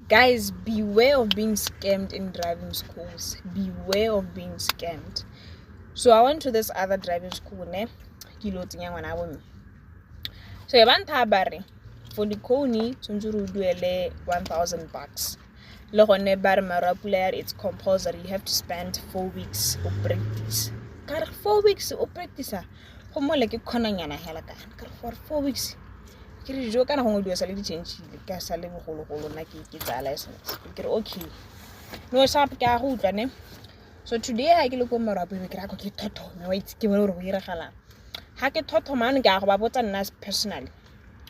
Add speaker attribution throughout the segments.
Speaker 1: Guys, beware of being scammed in driving schools. Beware of being scammed. So I went to this other driving school, ne? So for the Kony, duele $1,000. It's compulsory. You have to spend 4 weeks of practice. 4 weeks of practice. For 4 weeks. Okay. No so today I look on my personally.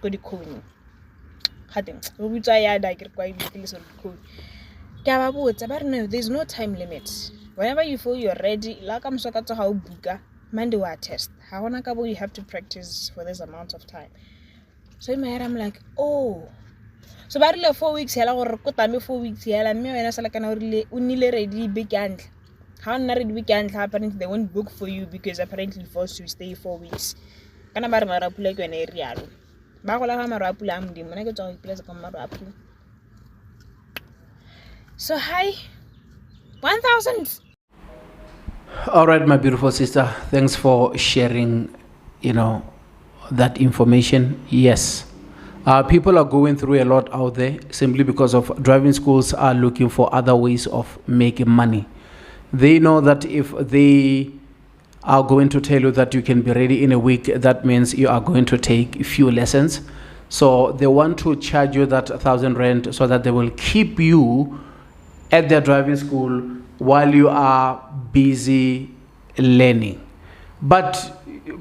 Speaker 1: Go to Kony. There's no time limit. Whenever you feel you're ready, Monday will test. You have to practice for this amount of time. So in my head, I'm like, oh. So by 4 weeks, 4 weeks, ready weekend. How not ready weekend apparently they won't book for you because apparently you're forced to stay 4 weeks. So hi, 1,000.
Speaker 2: All right, my beautiful sister, thanks for sharing that information. Yes, people are going through a lot out there simply because of driving schools are looking for other ways of making money. They know that if they are going to tell you that you can be ready in a week, that means you are going to take few lessons. So they want to charge you that 1,000 rand so that they will keep you at their driving school while you are busy learning. But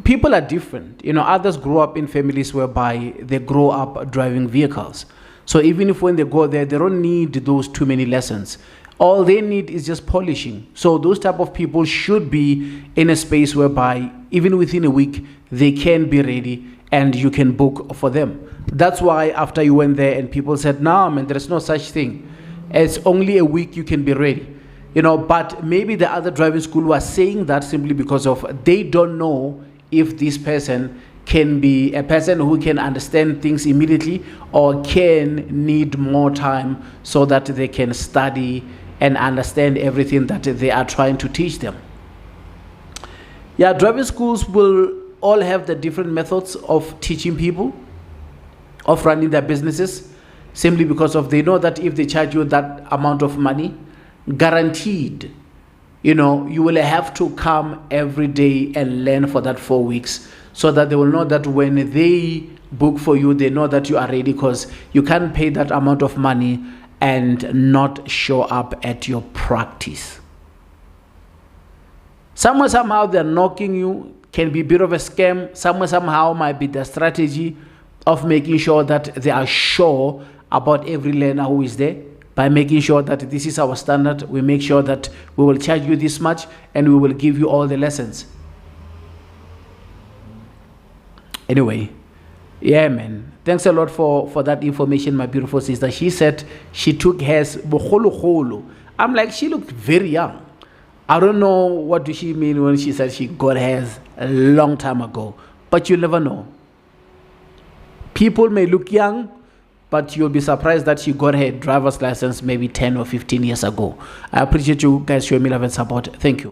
Speaker 2: people are different. Others grow up in families whereby they grow up driving vehicles. So even if when they go there, they don't need those too many lessons. All they need is just polishing. So those type of people should be in a space whereby even within a week, they can be ready and you can book for them. That's why after you went there and people said, no, man, there's no such thing. It's only a week you can be ready. But maybe the other driving school was saying that simply because of they don't know if this person can be a person who can understand things immediately or can need more time so that they can study and understand everything that they are trying to teach them. Yeah, driving schools will all have the different methods of teaching people, of running their businesses, simply because of they know that if they charge you that amount of money, guaranteed, you will have to come every day and learn for that 4 weeks so that they will know that when they book for you, they know that you are ready, because you can't pay that amount of money and not show up at your practice. Somehow they're knocking you, can be a bit of a scam. Somehow might be the strategy of making sure that they are sure about every learner who is there, by making sure that this is our standard. We make sure that we will charge you this much and we will give you all the lessons. Anyway, yeah, man. Thanks a lot for that information, my beautiful sister. She said she took hers. I'm like, she looked very young. I don't know what does she mean when she said she got hers a long time ago. But you'll never know. People may look young, but you'll be surprised that she got her driver's license maybe 10 or 15 years ago. I appreciate you guys showing me love and support. Thank you.